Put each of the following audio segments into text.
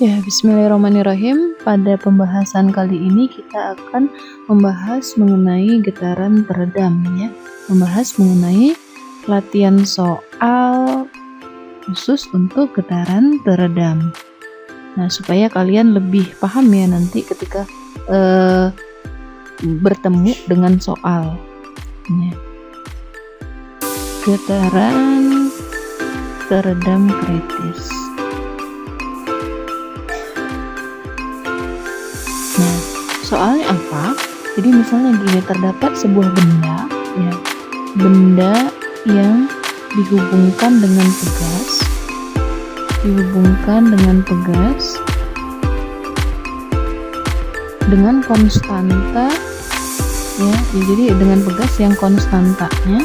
Ya, bismillahirrahmanirrahim. Pada pembahasan kali ini kita akan membahas mengenai getaran teredam ya. Membahas mengenai latihan soal khusus untuk getaran teredam. Nah, supaya kalian lebih paham ya nanti ketika bertemu dengan soal. Ya. Getaran teredam kritis. Nah, soalnya apa? Jadi misalnya gini, terdapat sebuah benda, ya, benda yang dihubungkan dengan pegas, dengan konstanta, ya, jadi dengan pegas yang konstantanya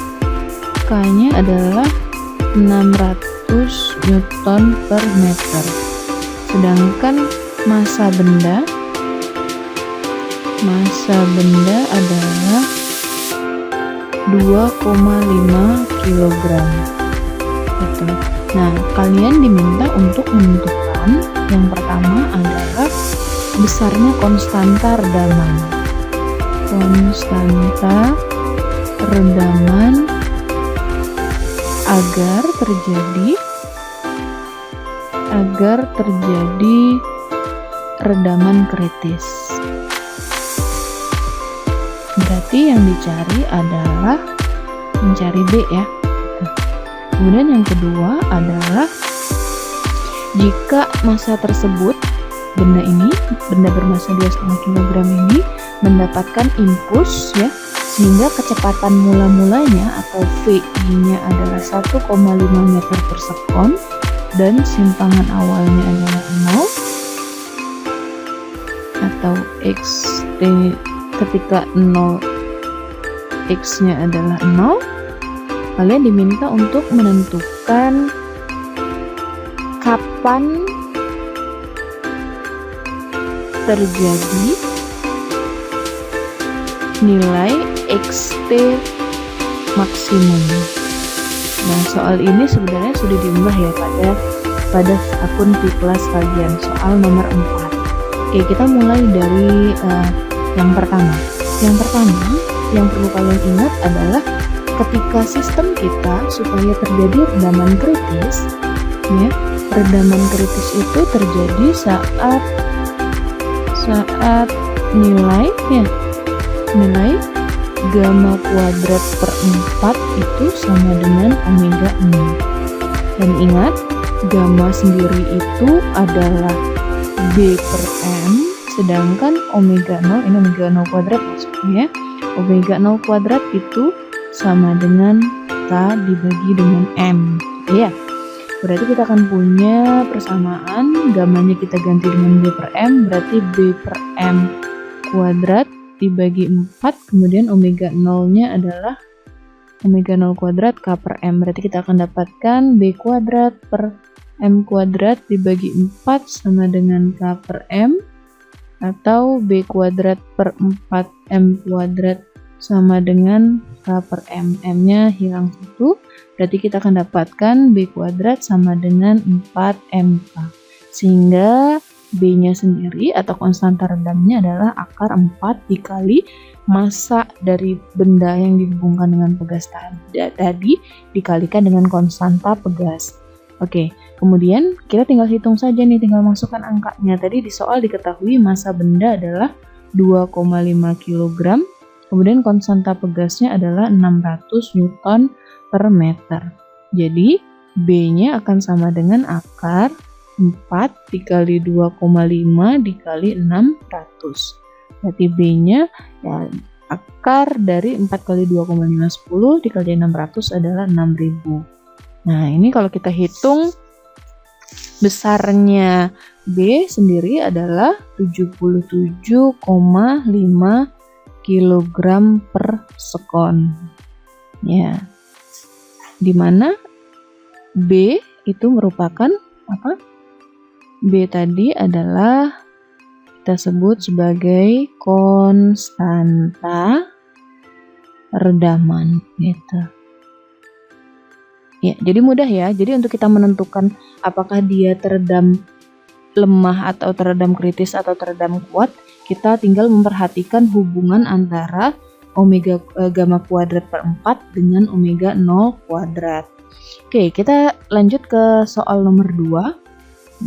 K-nya adalah 600 Newton per meter. Sedangkan massa benda adalah 2,5 kg. Gitu. Nah, kalian diminta untuk menentukan yang pertama adalah besarnya konstanta redaman. Agar terjadi redaman kritis. Berarti yang dicari adalah mencari B ya. Kemudian yang kedua adalah jika massa tersebut, benda bermassa 2,5 kg ini mendapatkan impuls ya, sehingga kecepatan mula-mulanya atau VI-nya adalah 1,5 meter per sekon dan simpangan awalnya adalah 0 atau xt ketika 0 x-nya adalah 0, kalian diminta untuk menentukan kapan terjadi nilai xt maksimum. Nah, soal ini sebenarnya sudah diunggah ya pada akun Kelas kalian, soal nomor 4. Oke, kita mulai dari yang pertama yang perlu kalian ingat adalah ketika sistem kita supaya terjadi redaman kritis ya, redaman kritis itu terjadi saat nilai gamma kuadrat per 4 itu sama dengan omega 0. Dan ingat, gamma sendiri itu adalah B per M, sedangkan omega 0, ini omega 0 kuadrat maksudnya, omega 0 kuadrat itu sama dengan K dibagi dengan M. Ya, berarti kita akan punya persamaan, gamanya kita ganti dengan B per M, berarti B per M kuadrat dibagi 4, kemudian omega 0-nya adalah omega 0 kuadrat K per M, berarti kita akan dapatkan B kuadrat per M kuadrat dibagi 4 sama dengan K per M, atau B kuadrat per 4M kuadrat sama dengan K per M. M-nya hilang 1, berarti kita akan dapatkan B kuadrat sama dengan 4MK. Sehingga B-nya sendiri atau konstanta redamnya adalah akar 4 dikali massa dari benda yang dihubungkan dengan pegas tadi dikalikan dengan konstanta pegas. Oke, kemudian kita tinggal hitung saja nih, tinggal masukkan angkanya. Tadi di soal diketahui massa benda adalah 2,5 kg, kemudian konstanta pegasnya adalah 600 Newton per meter. Jadi B-nya akan sama dengan akar 4 dikali 2,5 dikali 600. Berarti B-nya ya, akar dari 4 kali 2,5 10 dikali 600 adalah 6000. Nah, ini kalau kita hitung besarnya B sendiri adalah 77,5 kg per sekon. Ya. Dimana B itu merupakan apa? B tadi adalah kita sebut sebagai konstanta redaman gitu. Ya, jadi mudah ya. Jadi untuk kita menentukan apakah dia teredam lemah atau teredam kritis atau teredam kuat, kita tinggal memperhatikan hubungan antara omega gamma kuadrat per 4 dengan omega 0 kuadrat. Oke, kita lanjut ke soal nomor 2.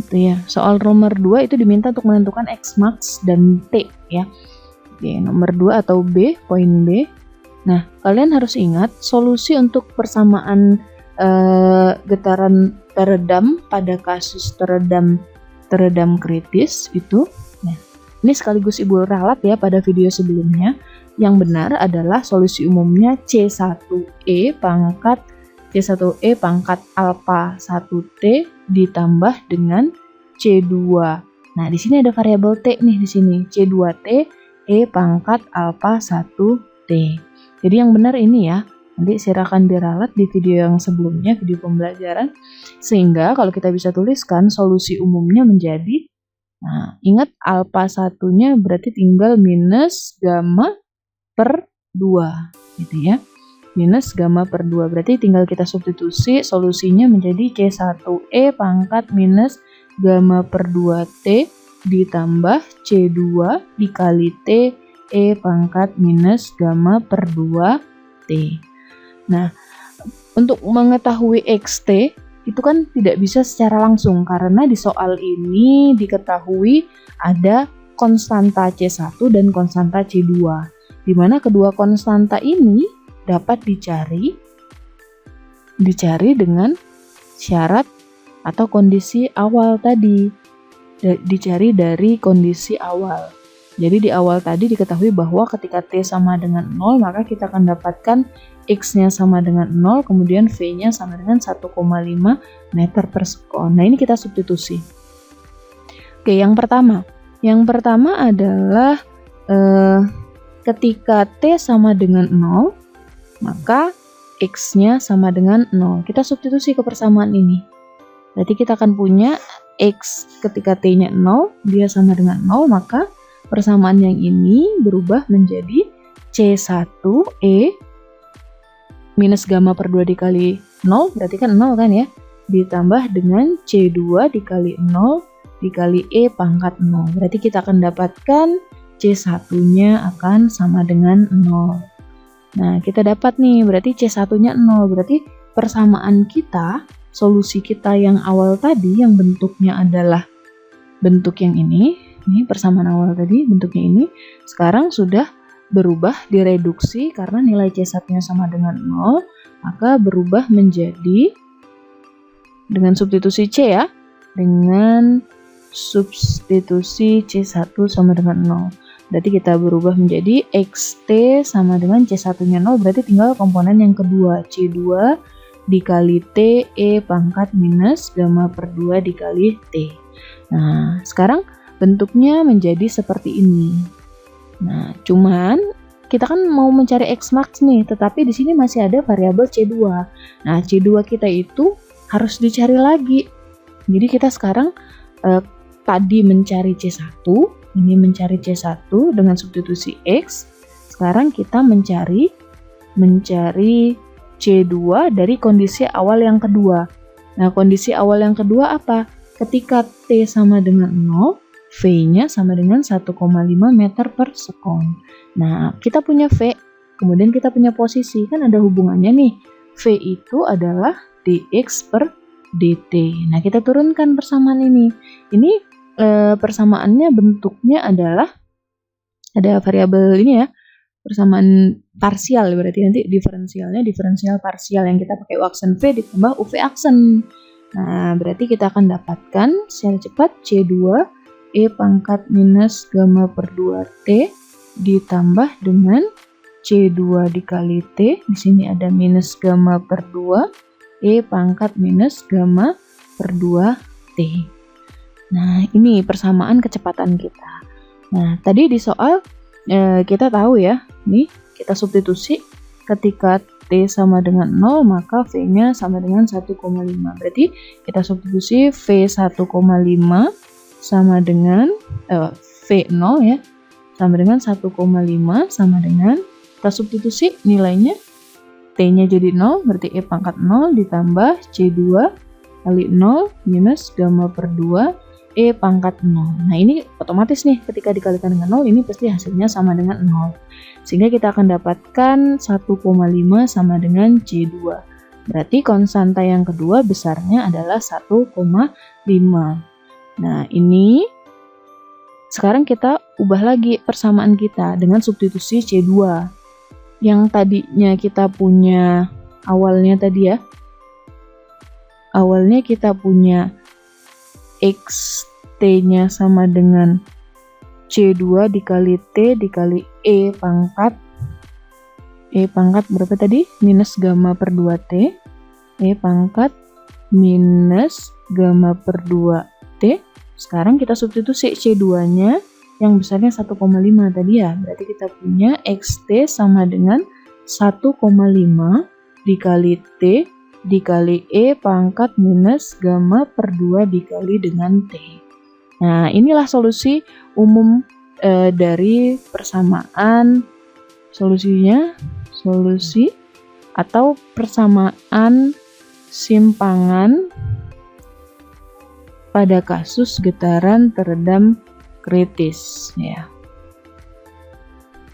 Gitu ya. Soal nomor 2 itu diminta untuk menentukan X max dan T ya. Oke, nomor 2 atau B, poin B. Nah, kalian harus ingat solusi untuk persamaan getaran teredam pada kasus teredam kritis itu. Nah, ini sekaligus ibu ralat ya pada video sebelumnya. Yang benar adalah solusi umumnya C1E pangkat alpha 1T ditambah dengan C2. Nah, di sini ada variabel T nih di sini. C2T E pangkat alpha 1T. Jadi yang benar ini ya. Nanti silakan diralat di video yang sebelumnya, video pembelajaran. Sehingga kalau kita bisa tuliskan solusi umumnya menjadi, nah ingat alpha 1-nya berarti tinggal minus gamma per 2 gitu ya. Minus gamma per 2 berarti tinggal kita substitusi, solusinya menjadi C1E pangkat minus gamma per 2T ditambah C2 dikali T E pangkat minus gamma per 2T. Nah, untuk mengetahui XT itu kan tidak bisa secara langsung karena di soal ini diketahui ada konstanta C1 dan konstanta C2, di mana kedua konstanta ini dapat dicari dengan syarat atau kondisi awal tadi, dicari dari kondisi awal. Jadi di awal tadi diketahui bahwa ketika T sama dengan 0 maka kita akan dapatkan X-nya sama dengan 0, kemudian V-nya sama dengan 1,5 meter per sekon. Nah, ini kita substitusi. Oke, yang pertama adalah ketika T sama dengan 0, maka X-nya sama dengan 0. Kita substitusi ke persamaan ini. Berarti kita akan punya X ketika T-nya 0, dia sama dengan 0, maka persamaan yang ini berubah menjadi C1E minus gamma per 2 dikali 0, berarti kan 0 kan ya, ditambah dengan C2 dikali 0 dikali E pangkat 0. Berarti kita akan dapatkan C1-nya akan sama dengan 0. Nah, kita dapat nih, berarti C1-nya 0. Berarti persamaan kita, solusi kita yang awal tadi, yang bentuknya adalah bentuk yang ini persamaan awal tadi, bentuknya ini, sekarang sudah berubah direduksi karena nilai C1-nya sama dengan 0, maka berubah menjadi, dengan substitusi C ya, dengan substitusi C1 sama dengan 0. Berarti kita berubah menjadi XT sama dengan C1-nya 0, berarti tinggal komponen yang kedua, C2 dikali T E pangkat minus gamma per 2 dikali T. Nah, sekarang bentuknya menjadi seperti ini. Nah, cuman kita kan mau mencari X max nih, tetapi di sini masih ada variabel C2. Nah, C2 kita itu harus dicari lagi. Jadi kita sekarang tadi mencari C1, ini mencari C1 dengan substitusi X. Sekarang kita mencari C2 dari kondisi awal yang kedua. Nah, kondisi awal yang kedua apa? Ketika T sama dengan 0, V-nya sama dengan 1,5 meter per sekon. Nah, kita punya V, kemudian kita punya posisi, kan ada hubungannya nih. V itu adalah dx per dt. Nah, kita turunkan persamaan ini. Ini persamaannya bentuknya adalah, ada variabel ini ya, persamaan parsial, berarti nanti diferensialnya diferensial parsial yang kita pakai U aksen V ditambah UV aksen. Nah, berarti kita akan dapatkan secara cepat C2 E pangkat minus gamma per 2T ditambah dengan C2 dikali T. Di sini ada minus gamma per 2 E pangkat minus gamma per 2T. Nah, ini persamaan kecepatan kita. Nah, tadi di soal kita tahu ya, nih kita substitusi ketika T sama dengan 0 maka V-nya sama dengan 1,5. Berarti kita substitusi V1,5 sama dengan V0 ya, sama dengan 1,5 sama dengan, kita substitusi nilainya, T-nya jadi 0, berarti E pangkat 0 ditambah C2 kali 0 minus gamma per 2 E pangkat 0. Nah ini otomatis nih ketika dikalikan dengan 0 ini pasti hasilnya sama dengan 0. Sehingga kita akan dapatkan 1,5 sama dengan C2. Berarti konstanta yang kedua besarnya adalah 1,5. Nah ini sekarang kita ubah lagi persamaan kita dengan substitusi C2. Yang tadinya kita punya awalnya tadi ya. Awalnya kita punya XT-nya sama dengan C2 dikali T dikali E pangkat. E pangkat berapa tadi? Minus gamma per 2T. E pangkat minus gamma per 2T. Sekarang kita substitusi C2-nya yang besarnya 1,5 tadi ya. Berarti kita punya XT sama dengan 1,5 dikali T dikali E pangkat minus gamma per 2 dikali dengan T. Nah, inilah solusi umum dari persamaan solusinya, solusi atau persamaan simpangan pada kasus getaran teredam kritis ya.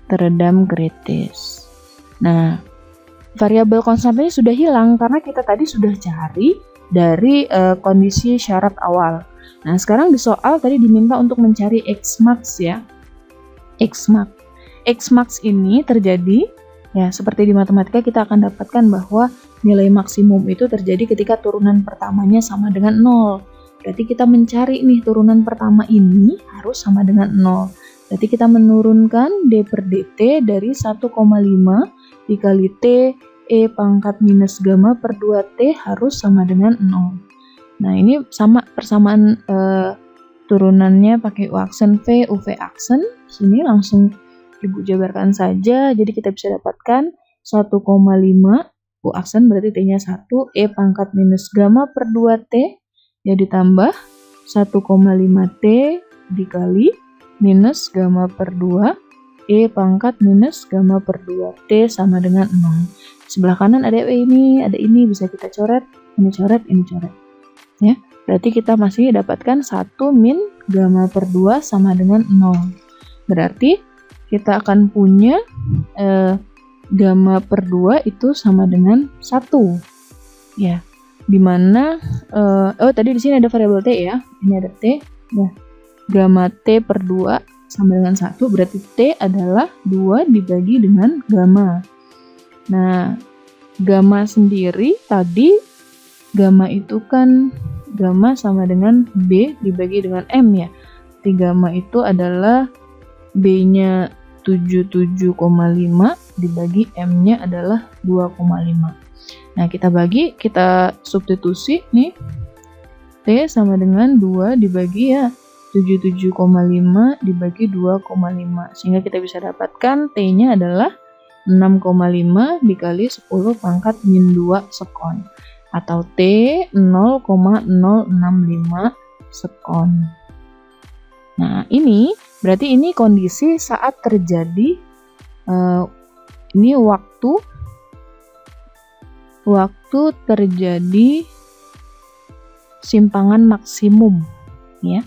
Teredam kritis. Nah, variabel konstantanya sudah hilang karena kita tadi sudah cari dari kondisi syarat awal. Nah, sekarang di soal tadi diminta untuk mencari X-max ya. X-max. X-max ini terjadi ya seperti di matematika kita akan dapatkan bahwa nilai maksimum itu terjadi ketika turunan pertamanya sama dengan 0. Berarti kita mencari nih turunan pertama ini harus sama dengan 0. Berarti kita menurunkan D per DT dari 1,5 dikali T E pangkat minus gamma per 2T harus sama dengan 0. Nah ini sama persamaan turunannya pakai U aksen V, UV aksen. Sini langsung Ibu jabarkan saja. Jadi kita bisa dapatkan 1,5 U aksen berarti T-nya 1. E pangkat minus gamma per 2T. Ya ditambah 1,5T dikali minus gamma per 2 E pangkat minus gamma per 2T sama dengan 0. Sebelah kanan ada ini bisa kita coret, ini coret, ini coret. Ya, berarti kita masih dapatkan 1 min gamma per 2 sama dengan 0. Berarti kita akan punya gamma per 2 itu sama dengan 1. Ya. Dimana tadi di sini ada variabel T ya, ini ada T. Nah, gamma T per 2 sama dengan 1 berarti T adalah 2 dibagi dengan gamma. Nah, gamma sendiri tadi gamma itu kan gamma sama dengan B dibagi dengan M ya. Jadi gamma itu adalah B-nya 77,5 dibagi M-nya adalah 2,5. Nah, kita substitusi nih. T sama dengan 2 dibagi ya 77,5 dibagi 2,5. Sehingga kita bisa dapatkan T-nya adalah 6,5 dikali 10 pangkat min 2 sekon. Atau T 0,065 sekon. Nah, berarti ini kondisi saat terjadi ini waktu terjadi simpangan maksimum ya.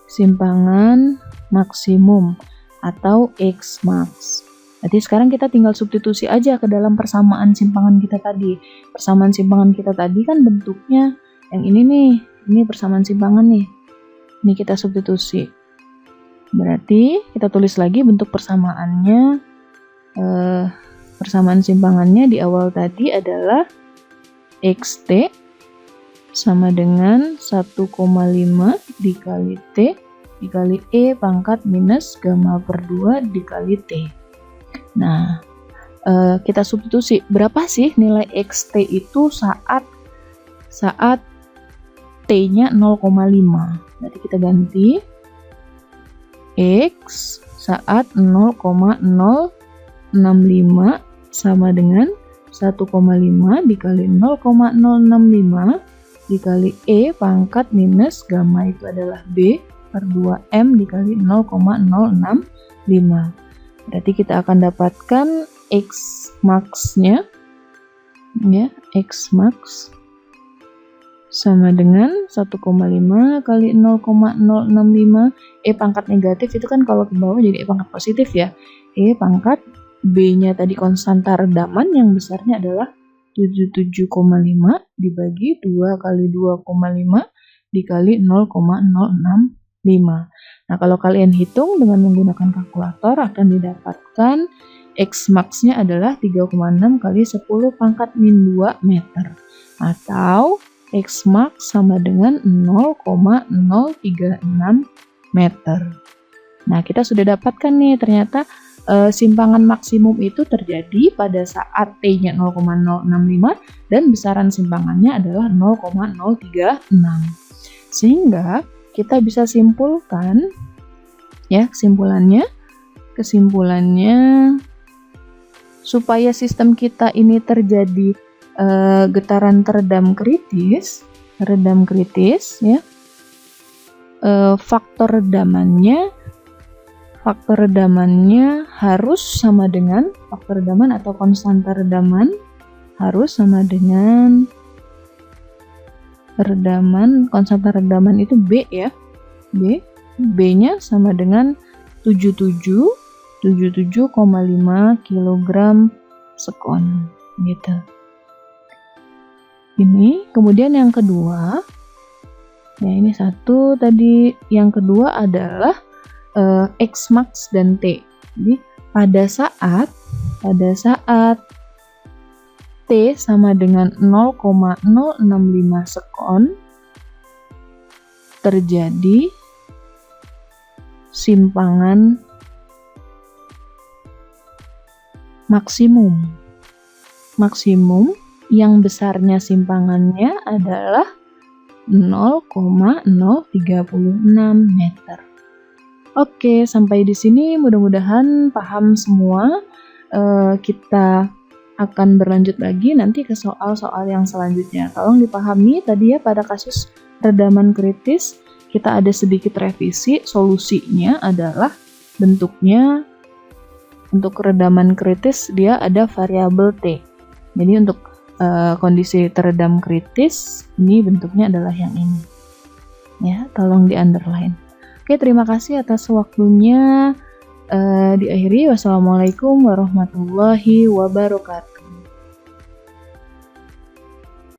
Simpangan maksimum atau X-max. Jadi sekarang kita tinggal substitusi aja ke dalam persamaan simpangan kita tadi. Persamaan simpangan kita tadi kan bentuknya yang ini nih. Ini persamaan simpangan nih. Ini kita substitusi. Berarti kita tulis lagi bentuk persamaannya. Persamaan simpangannya di awal tadi adalah XT sama dengan 1,5 dikali T dikali E pangkat minus gamma per 2 dikali T. Nah, kita substitusi. Berapa sih nilai XT itu saat T-nya 0,5? Berarti kita ganti X saat 0,065 sama dengan 1,5 dikali 0,065 dikali E pangkat minus gamma itu adalah B per 2M dikali 0,065. Berarti kita akan dapatkan X max-nya ya, X max sama dengan 1,5 kali 0,065. Pangkat negatif itu kan kalau ke bawah jadi pangkat positif ya. Pangkat B-nya tadi konstanta redaman yang besarnya adalah 77,5 dibagi 2 kali 2,5 dikali 0,065. Nah, kalau kalian hitung dengan menggunakan kalkulator akan didapatkan X max-nya adalah 3,6 kali 10 pangkat min 2 meter. Atau X max sama dengan 0,036 meter. Nah, kita sudah dapatkan nih ternyata simpangan maksimum itu terjadi pada saat T-nya 0,065 dan besaran simpangannya adalah 0,036. Sehingga kita bisa simpulkan ya, kesimpulannya supaya sistem kita ini terjadi getaran teredam kritis ya, faktor redamannya harus sama dengan faktor redaman atau konstanta redaman harus sama dengan konstanta redaman itu B ya. B-nya sama dengan 77,5 kg sekon gitu. Ini kemudian yang kedua, ya ini satu tadi, yang kedua adalah X max dan T. Jadi pada saat T sama dengan 0,065 sekon terjadi simpangan maksimum yang besarnya simpangannya adalah 0,036 meter. Oke, sampai di sini mudah-mudahan paham semua. Kita akan berlanjut lagi nanti ke soal-soal yang selanjutnya. Tolong dipahami tadi ya, pada kasus redaman kritis kita ada sedikit revisi. Solusinya adalah bentuknya untuk redaman kritis dia ada variabel T. Jadi untuk kondisi teredam kritis ini bentuknya adalah yang ini ya, tolong di underline. Oke, terima kasih atas waktunya. Diakhiri, wassalamualaikum warahmatullahi wabarakatuh.